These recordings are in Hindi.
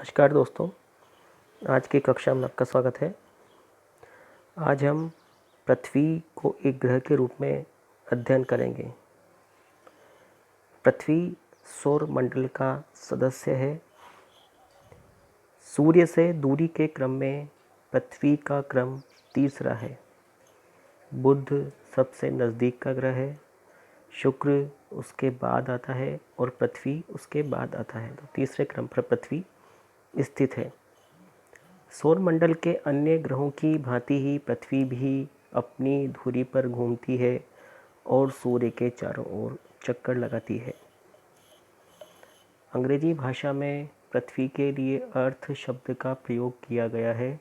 नमस्कार दोस्तों, आज की कक्षा में आपका स्वागत है। आज हम पृथ्वी को एक ग्रह के रूप में अध्ययन करेंगे। पृथ्वी सौर मंडल का सदस्य है। सूर्य से दूरी के क्रम में पृथ्वी का क्रम तीसरा है। बुध सबसे नज़दीक का ग्रह है, शुक्र उसके बाद आता है और पृथ्वी उसके बाद आता है। तो तीसरे क्रम पर पृथ्वी स्थित है। सौर मंडल के अन्य ग्रहों की भांति ही पृथ्वी भी अपनी धुरी पर घूमती है और सूर्य के चारों ओर चक्कर लगाती है। अंग्रेजी भाषा में पृथ्वी के लिए अर्थ शब्द का प्रयोग किया गया है।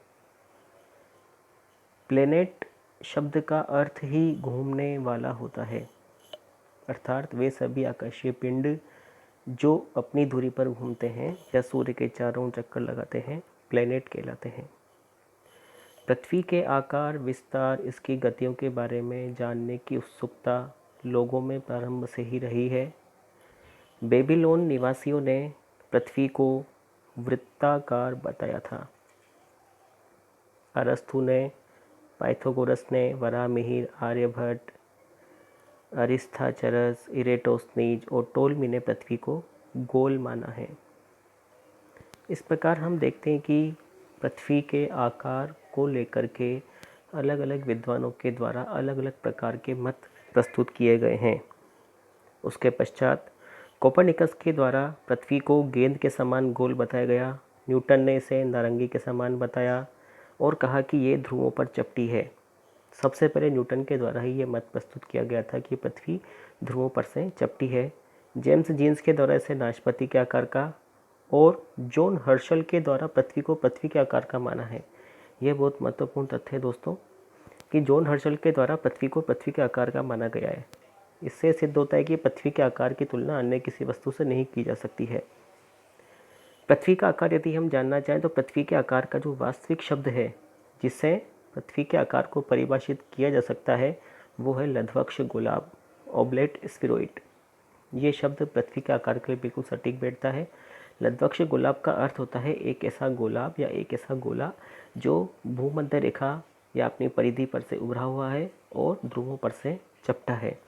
प्लेनेट शब्द का अर्थ ही घूमने वाला होता है, अर्थात वे सभी आकाशीय पिंड जो अपनी धुरी पर घूमते हैं या सूर्य के चारों चक्कर लगाते हैं प्लेनेट कहलाते हैं। पृथ्वी के आकार, विस्तार, इसकी गतियों के बारे में जानने की उत्सुकता लोगों में प्रारंभ से ही रही है। बेबीलोन निवासियों ने पृथ्वी को वृत्ताकार बताया था। अरस्तु ने, पाइथागोरस ने, वराहमिहिर, आर्यभट्ट, अरिस्थाचरस, इरेटोस्थनीज और टोलमी ने पृथ्वी को गोल माना है। इस प्रकार हम देखते हैं कि पृथ्वी के आकार को लेकर के अलग अलग विद्वानों के द्वारा अलग अलग प्रकार के मत प्रस्तुत किए गए हैं। उसके पश्चात कोपरनिकस के द्वारा पृथ्वी को गेंद के समान गोल बताया गया। न्यूटन ने इसे नारंगी के समान बताया और कहा कि ये ध्रुवों पर चपटी है। सबसे पहले न्यूटन के द्वारा ही ये मत प्रस्तुत किया गया था कि पृथ्वी ध्रुवों पर से चपटी है। जेम्स जीन्स के द्वारा इसे नाशपाती के आकार का और जॉन हर्शल के द्वारा पृथ्वी को पृथ्वी के आकार का माना है। यह बहुत महत्वपूर्ण तथ्य है दोस्तों कि जॉन हर्शल के द्वारा पृथ्वी को पृथ्वी के आकार का माना गया है। इससे सिद्ध होता है कि पृथ्वी के आकार की तुलना अन्य किसी वस्तु से नहीं की जा सकती है। पृथ्वी का आकार यदि हम जानना चाहें तो पृथ्वी के आकार का जो वास्तविक शब्द है जिससे पृथ्वी के आकार को परिभाषित किया जा सकता है वो है लध्वक्ष गोलाभ, ओब्लेट स्फीरॉइड। ये शब्द पृथ्वी के आकार के लिए बिल्कुल सटीक बैठता है। लध्वक्ष गोलाभ का अर्थ होता है एक ऐसा गोलाभ या एक ऐसा गोला जो भूमध्य रेखा या अपनी परिधि पर से उभरा हुआ है और ध्रुवों पर से चपटा है।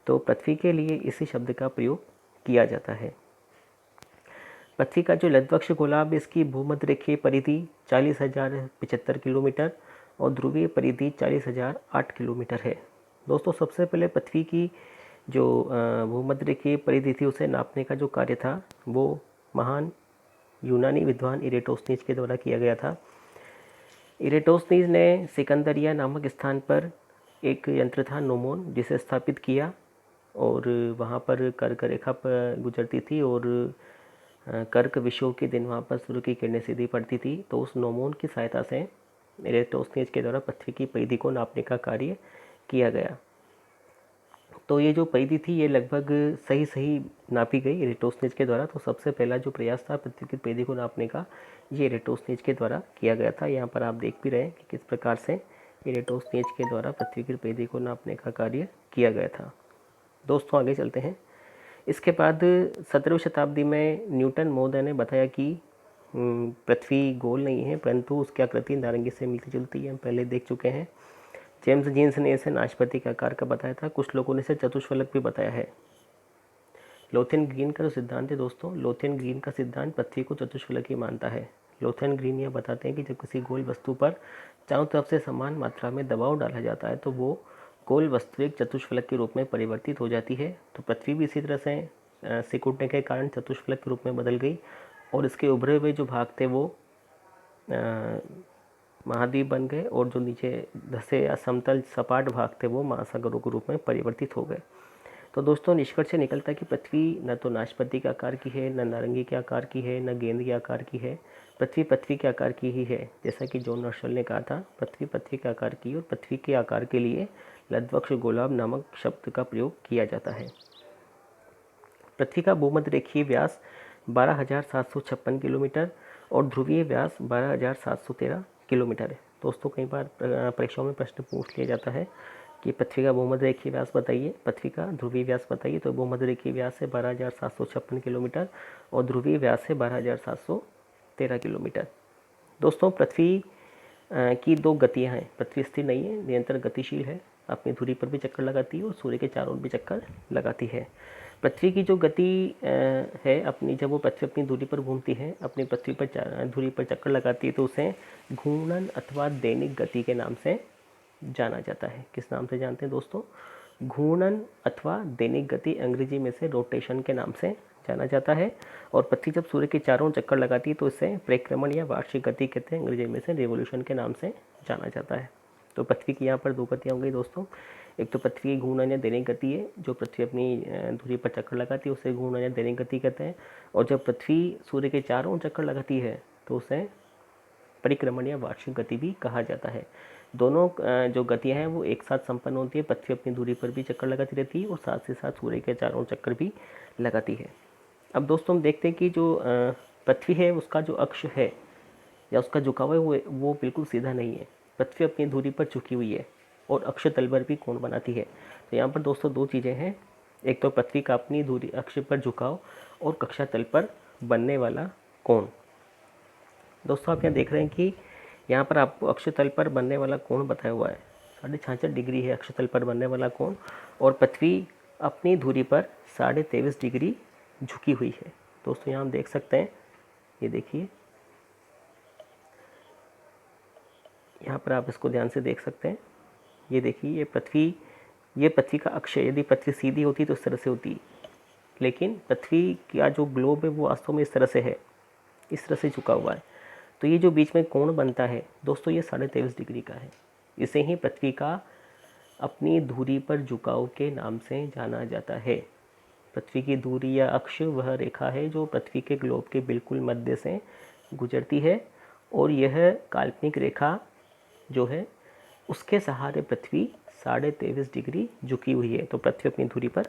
तो पृथ्वी के लिए इसी शब्द का प्रयोग किया जाता है। पृथ्वी का जो लध्वक्ष गोलाभ, इसकी भूमध्य रेखीय परिधि 40,075 किलोमीटर और ध्रुवीय परिधि 40,008 किलोमीटर है। दोस्तों, सबसे पहले पृथ्वी की जो भूमध्य रेखीय परिधि थी उसे नापने का जो कार्य था वो महान यूनानी विद्वान इरेटोस्थनीज के द्वारा किया गया था। इरेटोस्थनीज ने सिकंदरिया नामक स्थान पर एक यंत्र था नोमोन, जिसे स्थापित किया और वहाँ पर कर्क रेखा पर गुजरती थी और कर्क विषुव के दिन वहाँ पर सूर्य की किरणें सीधी पड़ती थी। तो उस नोमोन की सहायता से इरेटोस्थनीज के द्वारा पृथ्वी की परिधि को नापने का कार्य किया गया। तो ये जो परिधि थी ये लगभग सही नापी गई इरेटोस्थनीज के द्वारा। तो सबसे पहला जो प्रयास था पृथ्वी की परिधि को नापने का, ये इरेटोस्थनीज के द्वारा किया गया था। यहाँ पर आप देख भी रहे हैं कि किस प्रकार से इरेटोस्थनीज के द्वारा पृथ्वी की परिधि को नापने का कार्य किया गया था। दोस्तों, आगे चलते हैं। इसके बाद 17वीं शताब्दी में न्यूटन महोदय ने बताया कि पृथ्वी गोल नहीं है परंतु उसकी आकृति नारंगी से मिलती जुलती है। हम पहले देख चुके हैं। जेम्स जीन्स ने इसे नाशपाती के आकार का बताया था। कुछ लोगों ने इसे चतुष्फलक भी बताया है। लोथेन ग्रीन का जो सिद्धांत है दोस्तों, लोथेन ग्रीन का सिद्धांत पृथ्वी को चतुष्फलक ही मानता है। लोथेन ग्रीन यह बताते हैं कि जब किसी गोल वस्तु पर चारों तरफ से समान मात्रा में दबाव डाला जाता है तो वो गोल वस्तु एक चतुष्फलक के रूप में परिवर्तित हो जाती है। तो पृथ्वी भी इसी तरह से सिकुड़ने के कारण चतुष्फलक के रूप में बदल गई और इसके उभरे हुए जो भाग थे वो महाद्वीप बन गए और जो नीचे धसे या समतल सपाट भाग थे वो महासागरों के रूप में परिवर्तित हो गए। तो दोस्तों, निष्कर्ष से निकलता है कि पृथ्वी न तो नाशपाती के आकार की है, न नारंगी के आकार की है, न गेंद के आकार की है। पृथ्वी के आकार की ही है। जैसा कि जॉन हर्शल ने कहा था, पृथ्वी के आकार की, और पृथ्वी के आकार के लिए लध्वक्ष गोलाभ नामक शब्द का प्रयोग किया जाता है। पृथ्वी का भूमध्य रेखीय व्यास 12,756 किलोमीटर और ध्रुवीय व्यास 12,713 किलोमीटर है। दोस्तों, कई बार परीक्षाओं में प्रश्न पूछ लिया जाता है कि पृथ्वी का भूमध्य रेखीय व्यास बताइए, पृथ्वी का ध्रुवीय व्यास बताइए। तो भूमध्य रेखीय व्यास है 12,756 किलोमीटर और ध्रुवीय व्यास है 12,713 13 किलोमीटर। दोस्तों पृथ्वी की दो गतियाँ हैं। पृथ्वी स्थिर नहीं है, निरंतर गतिशील है, अपनी धुरी पर भी चक्कर लगाती है और सूर्य के चारों ओर भी चक्कर लगाती है। पृथ्वी की जो गति है अपनी, जब वो पृथ्वी अपनी धुरी पर घूमती है, अपनी पृथ्वी पर धुरी पर चक्कर लगाती है, तो उसे घूर्णन अथवा दैनिक गति के नाम से जाना जाता है। किस नाम से जानते हैं दोस्तों? घूर्णन अथवा दैनिक गति, अंग्रेजी में से रोटेशन के नाम से जाना जाता है। और पृथ्वी जब सूर्य के चारों चक्कर लगाती है तो इसे परिक्रमण या वार्षिक गति कहते हैं, अंग्रेजी में से रिवोल्यूशन के नाम से जाना जाता है। तो पृथ्वी की यहाँ पर दो गतियाँ हो गई दोस्तों। एक तो पृथ्वी की घूर्णन या दैनिक गति है, जो पृथ्वी अपनी धुरी पर चक्कर लगाती है उसे घूर्णन या दैनिक गति कहते हैं। और जब पृथ्वी सूर्य के चारों चक्कर लगाती है तो उसे परिक्रमण या वार्षिक गति भी कहा जाता है। दोनों जो गतियाँ हैं वो एक साथ संपन्न होती है। पृथ्वी अपनी दूरी पर भी चक्कर लगाती रहती है और साथ ही साथ सूर्य के चारों चक्कर भी लगाती है। अब दोस्तों हम देखते हैं कि जो पृथ्वी है उसका जो अक्ष है या उसका झुकाव है वो बिल्कुल सीधा नहीं है। पृथ्वी अपनी दूरी पर झुकी हुई है और अक्ष तल पर भी कोण बनाती है। तो यहाँ पर दोस्तों दो चीज़ें हैं, एक तो पृथ्वी का अपनी दूरी अक्ष पर झुकाव और कक्षा तल पर बनने वाला कोण। दोस्तों आप यहाँ देख रहे हैं कि यहाँ पर आपको अक्ष तल पर बनने वाला कोण बताया हुआ है, 66.5 डिग्री है अक्ष तल पर बनने वाला कोण। और पृथ्वी अपनी धुरी पर 23.5 डिग्री झुकी हुई है। दोस्तों यहाँ हम देख सकते हैं, ये देखिए यहाँ पर आप इसको ध्यान से देख सकते हैं। ये देखिए ये पृथ्वी का अक्ष है। यदि पृथ्वी सीधी होती तो इस तरह से होती, लेकिन पृथ्वी का जो ग्लोब है वो वास्तव में इस तरह से है, इस तरह से झुका हुआ है। तो ये जो बीच में कोण बनता है दोस्तों ये 23.5 डिग्री का है। इसे ही पृथ्वी का अपनी धुरी पर झुकाव के नाम से जाना जाता है। पृथ्वी की धुरी या अक्ष वह रेखा है जो पृथ्वी के ग्लोब के बिल्कुल मध्य से गुजरती है और यह काल्पनिक रेखा जो है उसके सहारे पृथ्वी 23.5 डिग्री झुकी हुई है। तो पृथ्वी अपनी धुरी पर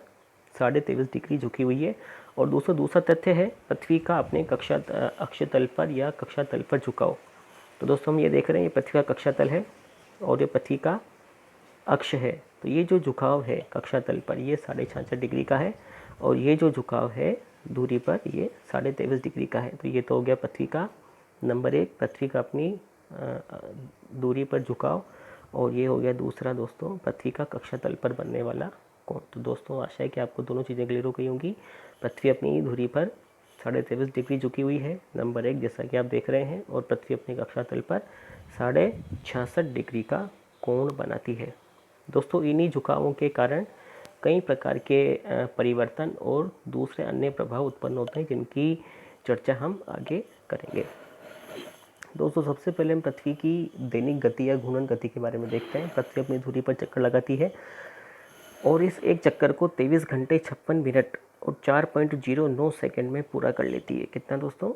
23.5 डिग्री झुकी हुई है। और दूसरा तथ्य है पृथ्वी का अपने अक्ष तल पर या कक्षा तल पर झुकाव। तो दोस्तों हम ये देख रहे हैं, ये पृथ्वी का कक्षा तल है और ये पृथ्वी का अक्ष है। तो ये जो झुकाव है कक्षा तल पर ये 66.5 डिग्री का है और ये जो झुकाव है दूरी पर ये 23.5 डिग्री का है। तो ये तो हो गया पृथ्वी का नंबर 1, पृथ्वी का अपनी दूरी पर झुकाव। और ये हो गया दूसरा दोस्तों पृथ्वी का कक्षा तल पर बनने वाला कोण। तो दोस्तों आशा है कि आपको दोनों चीज़ें क्लियर हो गई होंगी। पृथ्वी अपनी धुरी पर 23.5 डिग्री झुकी हुई है नंबर 1, जैसा कि आप देख रहे हैं, और पृथ्वी अपने कक्षा तल पर 66.5 डिग्री का कोण बनाती है। दोस्तों इन्हीं झुकावों के कारण कई प्रकार के परिवर्तन और दूसरे अन्य प्रभाव उत्पन्न होते हैं जिनकी चर्चा हम आगे करेंगे। दोस्तों सबसे पहले हम पृथ्वी की दैनिक गति या घूर्णन गति के बारे में देखते हैं। पृथ्वी अपनी धुरी पर चक्कर लगाती है और इस एक चक्कर को 23 घंटे 56 मिनट और 4.09 सेकंड में पूरा कर लेती है। कितना दोस्तों?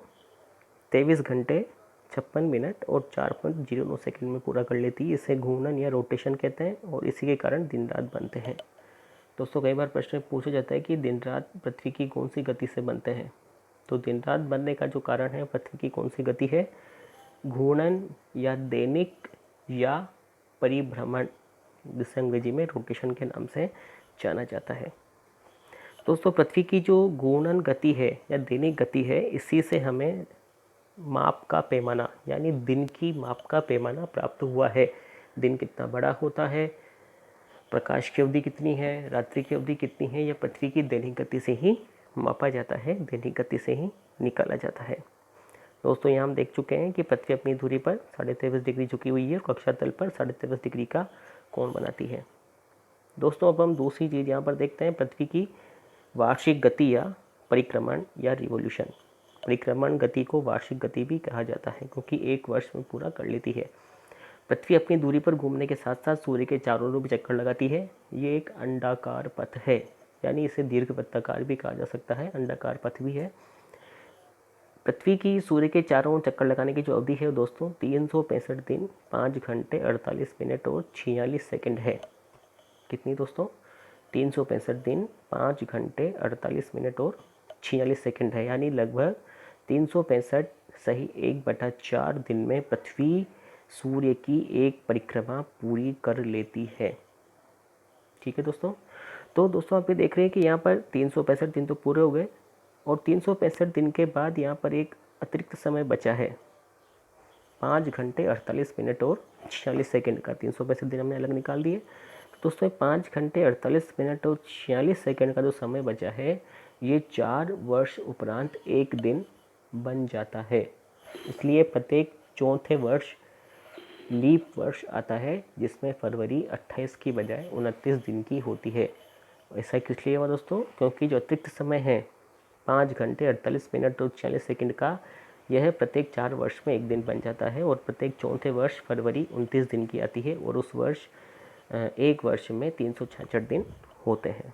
23 घंटे 56 मिनट और 4.09 सेकंड में पूरा कर लेती है। इसे घूर्णन या रोटेशन कहते हैं और इसी के कारण दिन रात बनते हैं। दोस्तों कई बार प्रश्न पूछा जाता है कि दिन रात पृथ्वी की कौन सी गति से बनते हैं। तो दिन रात बनने का जो कारण है पृथ्वी की कौन सी गति है? घूर्णन या दैनिक या परिभ्रमण, जिसे अंग्रेजी में रोटेशन के नाम से जाना जाता है। दोस्तों पृथ्वी की जो घूर्णन गति है या दैनिक गति है, इसी से हमें माप का पैमाना यानी दिन की माप का पैमाना प्राप्त हुआ है। दिन कितना बड़ा होता है, प्रकाश की अवधि कितनी है, रात्रि की अवधि कितनी है, यह पृथ्वी की दैनिक गति से ही मापा जाता है, दैनिक गति से ही निकाला जाता है। दोस्तों यहाँ हम देख चुके हैं कि पृथ्वी अपनी धुरी पर 23.5 डिग्री झुकी हुई है और कक्षा तल पर 23.5 डिग्री का कोण बनाती है। दोस्तों अब हम दूसरी चीज़ यहाँ पर देखते हैं, पृथ्वी की वार्षिक गति या परिक्रमण या रिवोल्यूशन। परिक्रमण गति को वार्षिक गति भी कहा जाता है क्योंकि एक वर्ष में पूरा कर लेती है। पृथ्वी अपनी दूरी पर घूमने के साथ साथ सूर्य के चारों ओर भी चक्कर लगाती है। ये एक अंडाकार पथ है, यानी इसे दीर्घवृत्ताकार भी कहा जा सकता है, अंडाकार पथ भी है। पृथ्वी की सूर्य के चारों ओर चक्कर लगाने की जो अवधि है दोस्तों 365 दिन 5 घंटे 48 मिनट और 46 सेकंड है। कितनी दोस्तों? 365 दिन 5 घंटे 48 मिनट और 46 सेकंड है, यानी लगभग 365 सही 1/4 दिन में पृथ्वी सूर्य की एक परिक्रमा पूरी कर लेती है। ठीक है दोस्तों। तो दोस्तों आप ये देख रहे हैं कि यहाँ पर 365 दिन तो पूरे हो गए और 365 दिन के बाद यहाँ पर एक अतिरिक्त समय बचा है 5 घंटे 48 मिनट और 46 सेकंड का। 365 दिन हमने अलग निकाल दिए। तो दोस्तों 5 घंटे 48 मिनट और 46 सेकंड का जो समय बचा है ये 4 वर्ष उपरांत एक दिन बन जाता है। इसलिए प्रत्येक चौथे वर्ष लीप वर्ष आता है जिसमें फरवरी 28 की बजाय 29 दिन की होती है। ऐसा किस लिए हुआ दोस्तों? क्योंकि जो अतिरिक्त समय है 5 घंटे 48 मिनट और 46 सेकंड का, यह प्रत्येक 4 वर्ष में एक दिन बन जाता है और प्रत्येक चौथे वर्ष फरवरी 29 दिन की आती है और उस वर्ष एक वर्ष में 366 दिन होते हैं।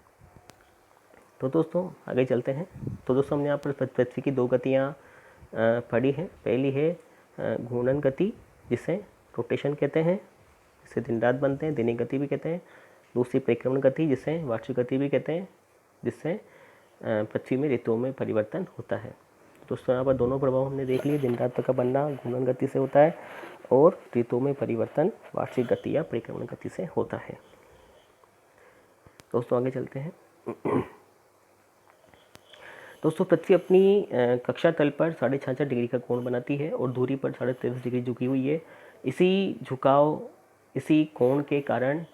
तो दोस्तों आगे चलते हैं। तो दोस्तों हमने यहाँ पर पृथ्वी की 2 गतियाँ पढ़ी हैं। पहली है घूर्णन गति, जिसे रोटेशन कहते हैं, जिसे दिन रात बनते हैं, दिनी गति भी कहते हैं। दूसरी परिक्रमण गति, जिसे वार्षिक गति भी कहते हैं, जिससे पृथ्वी में ऋतुओं में परिवर्तन होता है। दोस्तों यहाँ पर दोनों प्रभाव हमने देख लिए। दिन रात का बनना घूर्णन गति से होता है और ऋतुओं में परिवर्तन वार्षिक गति या परिक्रमण गति से होता है। दोस्तों आगे चलते हैं। दोस्तों पृथ्वी अपनी कक्षा तल पर 66.5 डिग्री का कोण बनाती है और दूरी पर 23.5 डिग्री झुकी हुई है। इसी कोण के कारण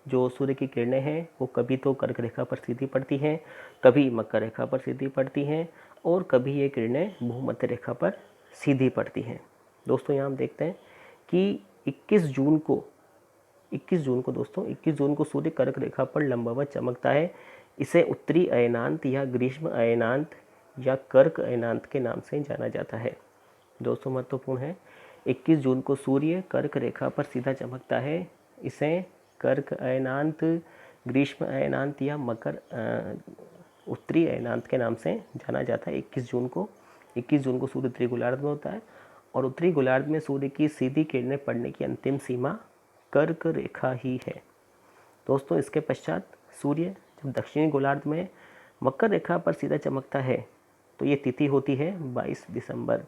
जो सूर्य की किरणें हैं वो कभी तो कर्क रेखा पर सीधी पड़ती हैं, कभी मकर रेखा पर सीधी पड़ती हैं और कभी ये किरणें भूमध्य रेखा पर सीधी पड़ती हैं। दोस्तों यहाँ हम देखते हैं कि 21 जून को सूर्य कर्क रेखा पर लंबवत चमकता है। इसे उत्तरी अयनांत या ग्रीष्म अयनांत या कर्क अयनांत के नाम से जाना जाता है। दोस्तों महत्वपूर्ण है, 21 जून को सूर्य कर्क रेखा पर सीधा चमकता है। इसे कर्क अयनांत, ग्रीष्म अयनांत या मकर उत्तरी अयनांत के नाम से जाना जाता है। 21 जून को सूर्य उत्तरी गोलार्ध में होता है और उत्तरी गोलार्ध में सूर्य की सीधी किरणें पड़ने की अंतिम सीमा कर्क रेखा ही है। दोस्तों इसके पश्चात सूर्य जब दक्षिणी गोलार्ध में मकर रेखा पर सीधा चमकता है तो ये तिथि होती है 22 दिसंबर।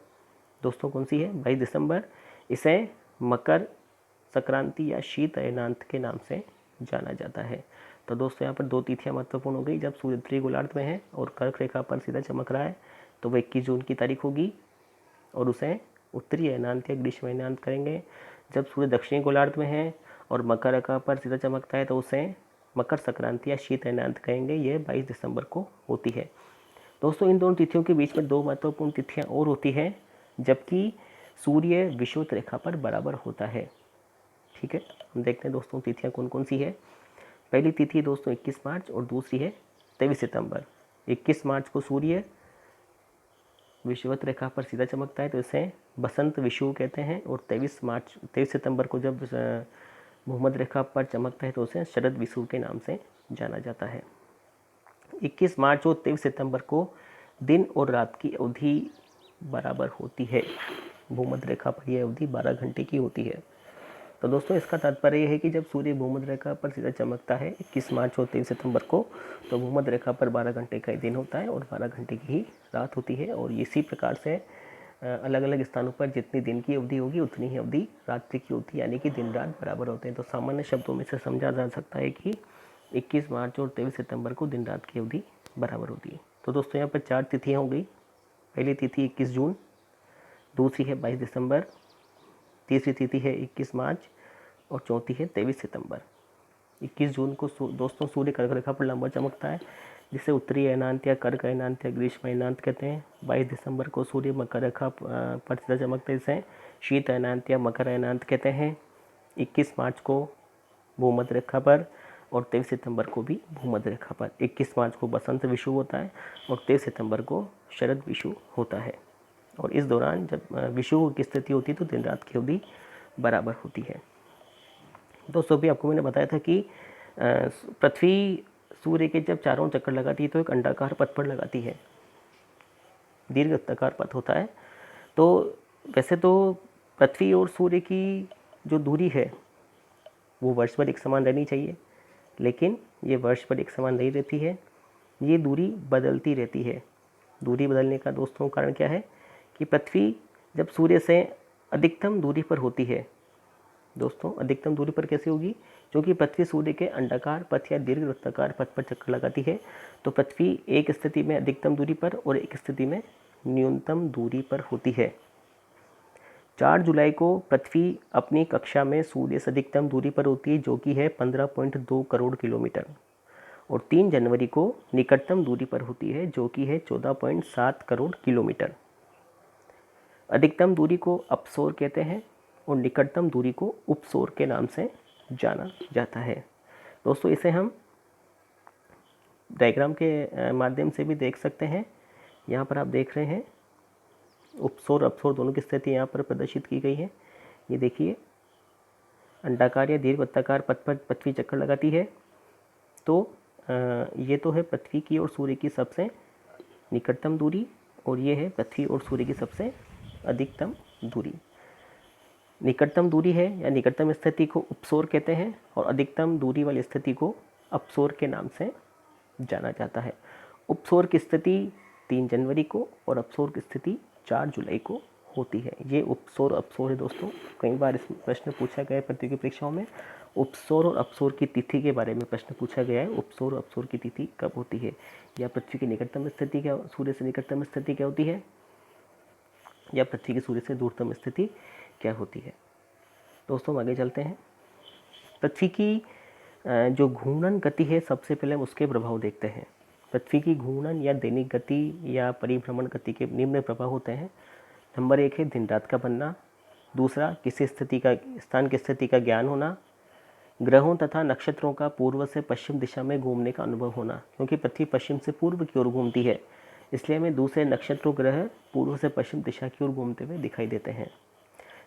दोस्तों कौन सी है? 22 दिसंबर। इसे मकर संक्रांति या शीत अयनांत के नाम से जाना जाता है। तो दोस्तों यहाँ पर 2 तिथियाँ महत्वपूर्ण हो गई। जब सूर्य उत्तरी गोलार्ध में है और कर्क रेखा पर सीधा चमक रहा है तो वह 21 जून की तारीख होगी और उसे उत्तरी अयनांत या ग्रीष्म अयनांत करेंगे। जब सूर्य दक्षिणी गोलार्ध में है और मकर रेखा पर सीधा चमकता है तो उसे मकर संक्रांति या शीत अयनांत कहेंगे। यह 22 दिसंबर को होती है। दोस्तों इन दोनों तिथियों के बीच में 2 महत्वपूर्ण तिथियां और होती हैं जबकि सूर्य विषुवत रेखा पर बराबर होता है। ठीक है, हम देखते हैं दोस्तों तिथियां कौन कौन सी है। पहली तिथि दोस्तों 21 मार्च और दूसरी है 23 सितंबर। 21 मार्च को सूर्य विषुवत रेखा पर सीधा चमकता है तो इसे बसंत विषुव कहते हैं और 23 सितंबर को जब भूमध्य रेखा पर चमकता है तो उसे शरद विषुव के नाम से जाना जाता है। 21 मार्च और 23 सितंबर को दिन और रात की अवधि बराबर होती है। भूमध्य रेखा पर यह अवधि 12 घंटे की होती है। तो दोस्तों इसका तात्पर्य यह है कि जब सूर्य भूमध्य रेखा पर सीधा चमकता है 21 मार्च और 23 सितंबर को तो भूमध्य रेखा पर 12 घंटे का दिन होता है और 12 घंटे की ही रात होती है। और इसी प्रकार से अलग अलग स्थानों पर जितनी दिन की अवधि होगी उतनी ही अवधि रात्रि की होती है, यानी कि दिन रात बराबर होते हैं। तो सामान्य शब्दों में से समझा जा सकता है कि 21 मार्च और 23 सितंबर को दिन रात की अवधि बराबर होती है। तो दोस्तों यहाँ पर 4 तिथियाँ हो गई। पहली तिथि 21 जून, दूसरी है 22 दिसंबर, तीसरी तिथि है 21 मार्च और चौथी है 23 सितंबर। 21 जून को दोस्तों सूर्य कर्क रेखा पर लंबा चमकता है जिसे उत्तरी अयनांत या कर्क अयनांत या ग्रीष्म अयनांत कहते हैं। 22 दिसंबर को सूर्य मकर रेखा पर सीधा चमकता है जिसे शीत अयनांत या मकर अयनांत कहते हैं। 21 मार्च को भूमध्य रेखा पर और 23 सितंबर को भी भूमध्य रेखा पर। 21 मार्च को बसंत विषुव होता है और 23 सितंबर को शरद विषुव होता है। और इस दौरान जब विषुव की स्थिति होती है तो दिन रात की अवधि बराबर होती है। दोस्तों भी आपको मैंने बताया था कि पृथ्वी सूर्य के जब चारों चक्कर लगाती है तो एक अंडाकार पथ पर लगाती है, दीर्घवृत्ताकार पथ होता है। तो वैसे तो पृथ्वी और सूर्य की जो दूरी है वो वर्ष भर एक समान रहनी चाहिए, लेकिन ये वर्ष भर एक समान नहीं रहती है, ये दूरी बदलती रहती है। दूरी बदलने का दोस्तों कारण क्या है कि पृथ्वी जब सूर्य से अधिकतम दूरी पर होती है, दोस्तों अधिकतम दूरी पर कैसे होगी? क्योंकि पृथ्वी सूर्य के अंडाकार पथ या दीर्घवृत्ताकार पथ पर चक्कर लगाती है। तो पृथ्वी एक स्थिति में अधिकतम दूरी पर और एक स्थिति में न्यूनतम दूरी पर होती है। 4 जुलाई को पृथ्वी अपनी कक्षा में सूर्य से अधिकतम दूरी पर होती है, जो कि है 15.2 करोड़ किलोमीटर। और 3 जनवरी को निकटतम दूरी पर होती है, जो कि है 14.7 करोड़ किलोमीटर। अधिकतम दूरी को अपसोर कहते हैं और निकटतम दूरी को उपसोर के नाम से जाना जाता है। दोस्तों, इसे हम डायग्राम के माध्यम से भी देख सकते हैं। यहाँ पर आप देख रहे हैं उपसोर अपसोर दोनों की स्थिति यहाँ पर प्रदर्शित की गई है। ये देखिए, अंडाकार या दीर्घवृत्ताकार पथ पर पृथ्वी चक्कर लगाती है। तो ये तो है पृथ्वी की और सूर्य की सबसे निकटतम दूरी, और ये है पृथ्वी और सूर्य की सबसे अधिकतम दूरी। निकटतम दूरी है या निकटतम स्थिति को उपसोर कहते हैं और अधिकतम दूरी वाली स्थिति को अपसोर के नाम से जाना जाता है। उपसोर की स्थिति 3 जनवरी को और अपसोर की स्थिति 4 जुलाई को होती है। ये उपसोर अपसोर है दोस्तों। कई बार इस प्रश्न पूछा गया है प्रतियोगी परीक्षाओं में। उपसोर और अपसोर की तिथि के बारे में प्रश्न पूछा गया है। उपसोर और अपसोर की तिथि कब होती है, या पृथ्वी की निकटतम स्थिति क्या, सूर्य से निकटतम स्थिति क्या होती है, या पृथ्वी की सूर्य से दूरतम स्थिति क्या होती है। दोस्तों, आगे चलते हैं। पृथ्वी की जो घूर्णन गति है, सबसे पहले उसके प्रभाव देखते हैं। पृथ्वी की घूर्णन या दैनिक गति या परिभ्रमण गति के निम्न प्रभाव होते हैं। नंबर 1 है दिन रात का बनना। दूसरा, किसी स्थिति का स्थान की स्थिति का ज्ञान होना। ग्रहों तथा नक्षत्रों का पूर्व से पश्चिम दिशा में घूमने का अनुभव होना, क्योंकि पृथ्वी पश्चिम से पूर्व की ओर घूमती है, इसलिए हमें दूसरे नक्षत्रों ग्रह पूर्व से पश्चिम दिशा की ओर घूमते हुए दिखाई देते हैं।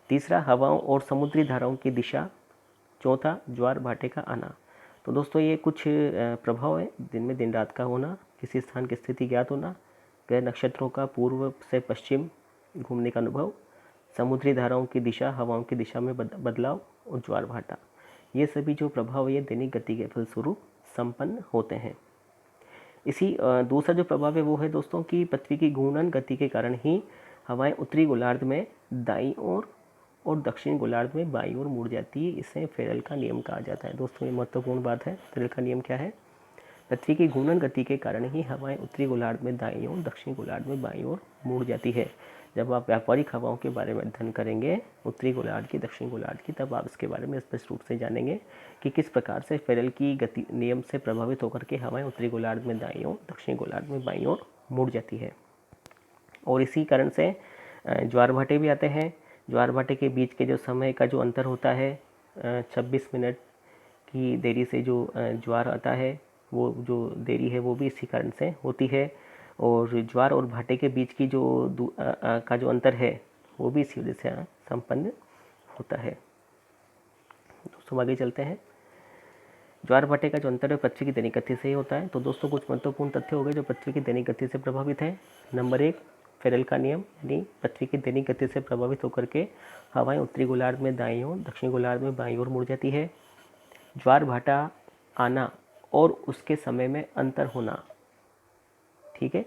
तीसरा, हवाओं और समुद्री धाराओं की दिशा। चौथा, ज्वार भाटे का आना। तो दोस्तों, ये कुछ प्रभाव है। दिन में दिन रात का होना, किसी स्थान की स्थिति ज्ञात होना, ग्रह नक्षत्रों का पूर्व से पश्चिम घूमने का अनुभव, समुद्री धाराओं की दिशा, हवाओं की दिशा में बदलाव और ज्वार भाटा, ये सभी जो प्रभाव ये दैनिक गति के फलस्वरूप संपन्न होते हैं। इसी दूसरा जो प्रभाव है वो है दोस्तों कि पृथ्वी की घूर्णन गति के कारण ही हवाएं उत्तरी गोलार्ध में दाईं ओर और दक्षिण गोलार्ध में बाईं ओर मुड़ जाती है। इसे फेरल का नियम कहा जाता है। दोस्तों, ये महत्वपूर्ण बात है। फेरल का नियम क्या है? पृथ्वी की घूर्णन गति के कारण ही हवाएं उत्तरी गोलार्ध में दाईं ओर, दक्षिण गोलार्ध में बाईं ओर मुड़ जाती है। जब आप व्यापारिक हवाओं के बारे में अध्ययन करेंगे, उत्तरी गोलार्ध की, दक्षिण गोलार्ध की, तब आप इसके बारे में स्पष्ट रूप से जानेंगे कि किस प्रकार से फेरल की गति नियम से प्रभावित होकर के हवाएं उत्तरी गोलार्ध में दाईं ओर, दक्षिण गोलार्ध में बाईं ओर मुड़ जाती है। और इसी कारण से ज्वार भाटे भी आते हैं। ज्वार भाटे के बीच के जो समय का जो अंतर होता है, 26 मिनट की देरी से जो ज्वार आता है, वो जो देरी है वो भी इसी कारण से होती है। और ज्वार और भाटे के बीच की जो का जो अंतर है वो भी इसी वजह से संपन्न होता है। दोस्तों, आगे चलते हैं। ज्वार भाटे का जो अंतर है पृथ्वी की दैनिक गति से ही होता है। तो दोस्तों, कुछ महत्वपूर्ण तथ्य हो गए जो पृथ्वी की दैनिक गति से प्रभावित है। नंबर 1, फेरल का नियम, यानी पृथ्वी की दैनिक गति से प्रभावित होकर के हवाएं उत्तरी गोलार्ध में दाईं ओर, दक्षिण गोलार्ध में बाईं ओर मुड़ जाती है। ज्वार भाटा आना और उसके समय में अंतर होना, ठीक है,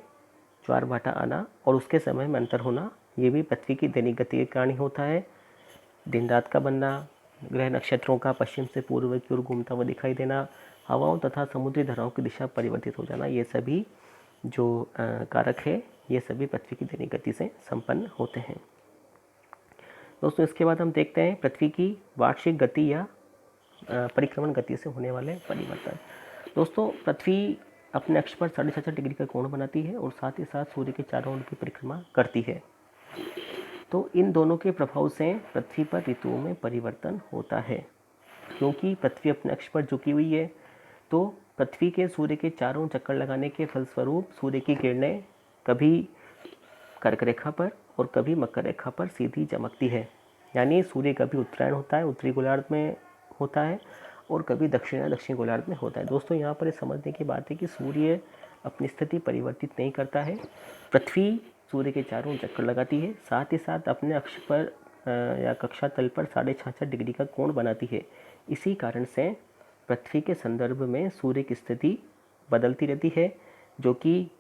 ज्वार भाटा आना और उसके समय में अंतर होना, ये भी पृथ्वी की दैनिक गति के कारण ही होता है। दिन रात का बनना, ग्रह नक्षत्रों का पश्चिम से पूर्व की ओर घूमता हुआ दिखाई देना, हवाओं तथा समुद्री धाराओं की दिशा परिवर्तित हो जाना, ये सभी जो कारक है ये सभी पृथ्वी की दैनिक गति से संपन्न होते हैं। दोस्तों, इसके बाद हम देखते हैं पृथ्वी की वार्षिक गति या परिक्रमण गति से होने वाले परिवर्तन। दोस्तों, पृथ्वी अपने अक्ष पर 66.5 डिग्री का कोण बनाती है और साथ ही साथ सूर्य के चारों ओर की परिक्रमा करती है। तो इन दोनों के प्रभाव से पृथ्वी पर ऋतुओं में परिवर्तन होता है। क्योंकि पृथ्वी अपने अक्ष पर झुकी हुई है, तो पृथ्वी के सूर्य के चारों चक्कर लगाने के फलस्वरूप सूर्य की किरणें कभी कर्क रेखा पर और कभी मकर रेखा पर सीधी चमकती है। यानी सूर्य कभी उत्तरायण होता है, उत्तरी गोलार्ध में होता है, और कभी दक्षिण गोलार्ध में होता है। दोस्तों, यहाँ पर समझने की बात है कि सूर्य अपनी स्थिति परिवर्तित नहीं करता है। पृथ्वी सूर्य के चारों चक्कर लगाती है, साथ ही साथ अपने अक्ष पर या कक्षा तल पर 66.5 डिग्री का कोण बनाती है। इसी कारण से पृथ्वी के संदर्भ में सूर्य की स्थिति बदलती रहती है, जो कि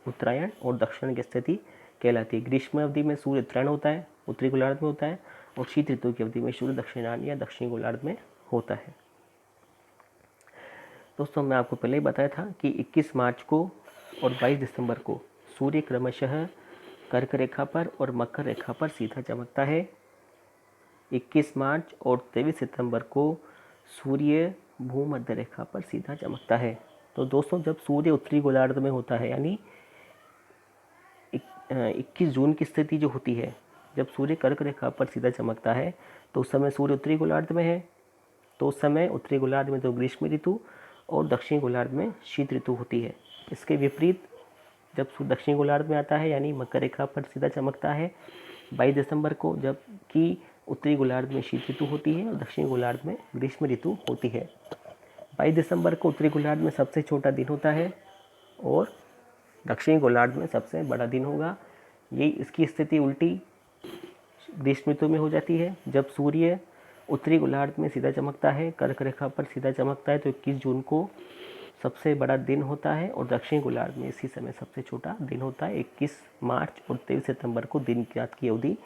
उत्तरायण और दक्षिण की स्थिति कहलाती है। ग्रीष्म अवधि में सूर्य उत्तरायण होता है, उत्तरी गोलार्ध में होता है, और शीत ऋतु की अवधि में सूर्य दक्षिणायन या दक्षिणी गोलार्ध में होता है। दोस्तों, मैं आपको पहले ही बताया था कि 21 मार्च को और 22 दिसंबर को सूर्य क्रमशः कर्क रेखा पर और मकर रेखा पर सीधा चमकता है। 21 मार्च और 23 सितंबर को सूर्य भूमध्य रेखा पर सीधा चमकता है। तो दोस्तों जब सूर्य उत्तरी गोलार्ध में होता है, यानी 21 जून की स्थिति जो होती है, जब सूर्य कर्क रेखा पर सीधा चमकता है तो उस समय सूर्य उत्तरी गोलार्ध में है। तो उस समय उत्तरी गोलार्ध में तो ग्रीष्म ऋतु और दक्षिणी गोलार्ध में शीत ऋतु होती है। इसके विपरीत जब सूर्य दक्षिणी गोलार्ध में आता है, यानी मकर रेखा पर सीधा चमकता है 22 दिसंबर को, जबकि उत्तरी गोलार्ध में शीत ऋतु होती है और दक्षिणी गोलार्ध में ग्रीष्म ऋतु होती है। 22 दिसंबर को उत्तरी गोलार्ध में सबसे छोटा दिन होता है और दक्षिणी गोलार्ध में सबसे बड़ा दिन होगा। ये इसकी स्थिति उल्टी ग्रीष्म ऋतु में हो जाती है। जब सूर्य उत्तरी गोलार्ध में सीधा चमकता है, कर्क रेखा पर सीधा चमकता है, तो 21 जून को सबसे बड़ा दिन होता है और दक्षिणी गोलार्ध में इसी समय सबसे छोटा दिन होता है। 21 मार्च और 23 सितंबर को दिन रात की अवधि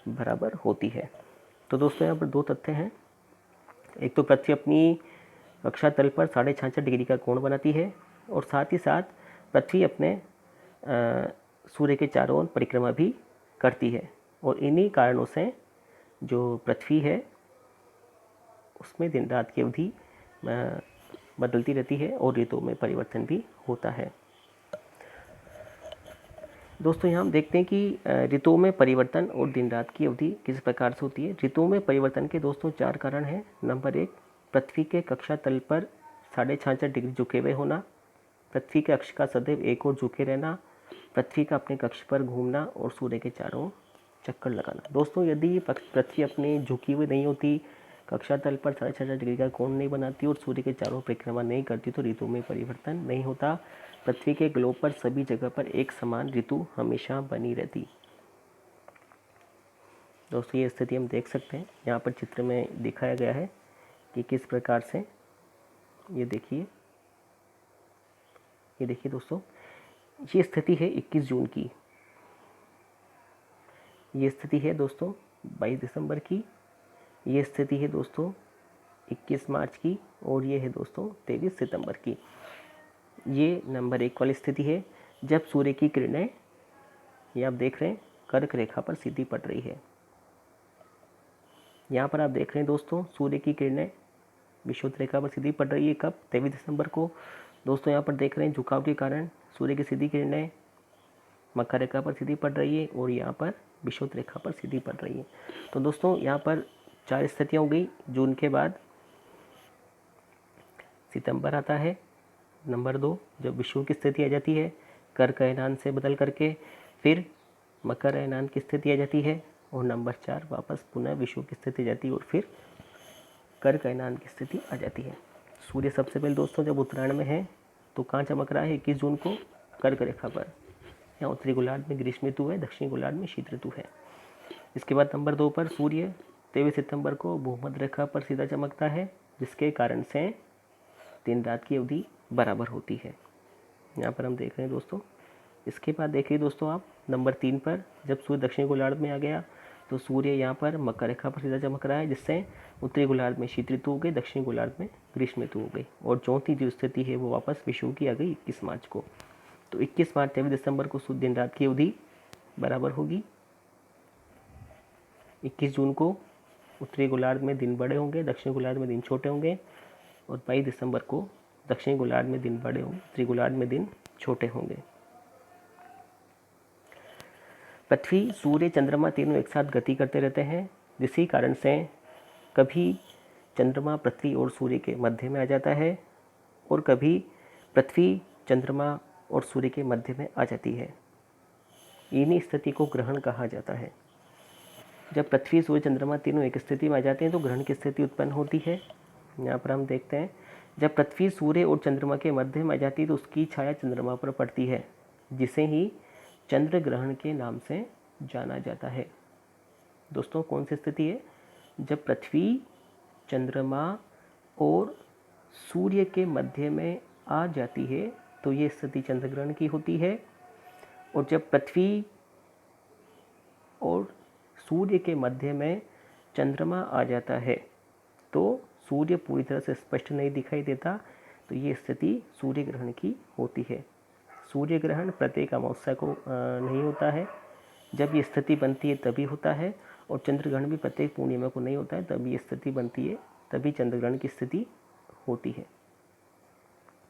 बराबर होती है। तो दोस्तों यहाँ पर दो तथ्य हैं। एक तो पृथ्वी अपनी कक्षा तल पर 66.5 डिग्री का कोण बनाती है और साथ ही साथ पृथ्वी अपने सूर्य के चारों ओर परिक्रमा भी करती है और इन्हीं कारणों से जो पृथ्वी है उसमें दिन रात की अवधि बदलती रहती है और ऋतुओं में परिवर्तन भी होता है। दोस्तों यहाँ हम देखते हैं कि ऋतुओं में परिवर्तन और दिन रात की अवधि किस प्रकार से होती है। ऋतुओं में परिवर्तन के दोस्तों 4 कारण हैं। नंबर 1, पृथ्वी के कक्षा तल पर 66.5 डिग्री झुके हुए होना, पृथ्वी के अक्ष का सदैव एक ओर झुके रहना, पृथ्वी का अपने कक्ष पर घूमना और सूर्य के चारों चक्कर लगाना। दोस्तों यदि पृथ्वी अपनी झुकी हुई नहीं होती, कक्षा तल पर 66.5 डिग्री का कोण नहीं बनाती और सूर्य के चारों परिक्रमा नहीं करती तो ऋतु में परिवर्तन नहीं होता। पृथ्वी के ग्लोब पर सभी जगह पर एक समान ऋतु हमेशा बनी रहती। दोस्तों ये स्थिति हम देख सकते हैं, यहाँ पर चित्र में दिखाया गया है कि किस प्रकार से, ये देखिए दोस्तों, ये स्थिति है 21 जून की, ये स्थिति है दोस्तों 22 दिसंबर की, ये स्थिति है दोस्तों 21 मार्च की और ये है दोस्तों 23 सितंबर की। ये नंबर 1 वाली स्थिति है जब सूर्य की किरणें, ये आप देख रहे हैं, कर्क रेखा पर सीधी पड़ रही है। यहाँ पर आप देख रहे हैं दोस्तों सूर्य की किरणें विषुवत रेखा पर सीधी पड़ रही है। कब? 23 दिसंबर को। दोस्तों यहाँ पर देख रहे हैं झुकाव के कारण सूर्य की सीधी किरणें मकर रेखा पर सीधी पड़ रही है और यहाँ पर विषुवत रेखा पर सीधी पड़ रही है। तो दोस्तों यहाँ पर 4 स्थितियाँ हो गई। जून के बाद सितंबर आता है। नंबर 2, जब विषुव की स्थिति आ जाती है कर्क अयनान से बदल करके, फिर मकर अयनान की स्थिति आ जाती है और नंबर 4 वापस पुनः विषुव की स्थिति आ जाती है और फिर कर्क अयनान की स्थिति आ जाती है। सूर्य सबसे पहले दोस्तों जब उत्तरायण में है तो कहाँ चमक रहा है? 21 जून को कर्क रेखा पर। यहाँ उत्तरी गोलार्ध में ग्रीष्म ऋतु है, दक्षिणी गोलार्ध में शीत ऋतु है। इसके बाद नंबर 2 पर सूर्य 23 सितंबर को भूमध्य रेखा पर सीधा चमकता है, जिसके कारण से दिन रात की अवधि बराबर होती है। यहाँ पर हम देख रहे हैं दोस्तों। इसके बाद देखिए दोस्तों आप नंबर 3 पर, जब सूर्य दक्षिणी गोलार्ध में आ गया तो सूर्य यहाँ पर मकर रेखा पर सीधा चमक रहा है, जिससे उत्तरी गोलार्ध में शीत ऋतु हो गई, दक्षिणी गोलार्ध में ग्रीष्म ऋतु हो गई और चौथी जो स्थिति है वो वापस विषुव की आ गई 21 मार्च को। तो 21 मार्च 23 दिसंबर को दिन रात की अवधि बराबर होगी। 21 जून को उत्तरी गोलार्ध में दिन बड़े होंगे, दक्षिणी गोलार्ध में दिन छोटे होंगे और 22 दिसंबर को दक्षिणी गोलार्ध में दिन बड़े होंगे, उत्तरी गोलार्ध में दिन छोटे होंगे। पृथ्वी, सूर्य, चंद्रमा तीनों एक साथ गति करते रहते हैं, जिसी कारण से कभी चंद्रमा पृथ्वी और सूर्य के मध्य में आ जाता है और कभी पृथ्वी चंद्रमा और सूर्य के मध्य में आ जाती है। इन्हीं स्थिति को ग्रहण कहा जाता है। जब पृथ्वी, सूर्य, चंद्रमा तीनों एक स्थिति में आ जाते हैं तो ग्रहण की स्थिति उत्पन्न होती है। यहाँ पर हम देखते हैं, जब पृथ्वी सूर्य और चंद्रमा के मध्य में आ जाती है तो उसकी छाया चंद्रमा पर पड़ती है, जिसे ही चंद्र ग्रहण के नाम से जाना जाता है। दोस्तों कौन सी स्थिति है? जब पृथ्वी, चंद्रमा और सूर्य के मध्य में आ जाती है तो ये स्थिति चंद्र ग्रहण की होती है। और जब पृथ्वी और सूर्य के मध्य में चंद्रमा आ जाता है तो सूर्य पूरी तरह से स्पष्ट नहीं दिखाई देता, तो ये स्थिति सूर्य ग्रहण की होती है। सूर्य ग्रहण प्रत्येक अमावस्या को नहीं होता है, जब ये स्थिति बनती है तभी होता है, और चंद्र ग्रहण भी प्रत्येक पूर्णिमा को नहीं होता है, तब ये स्थिति बनती है, तभी चंद्र ग्रहण की स्थिति होती है।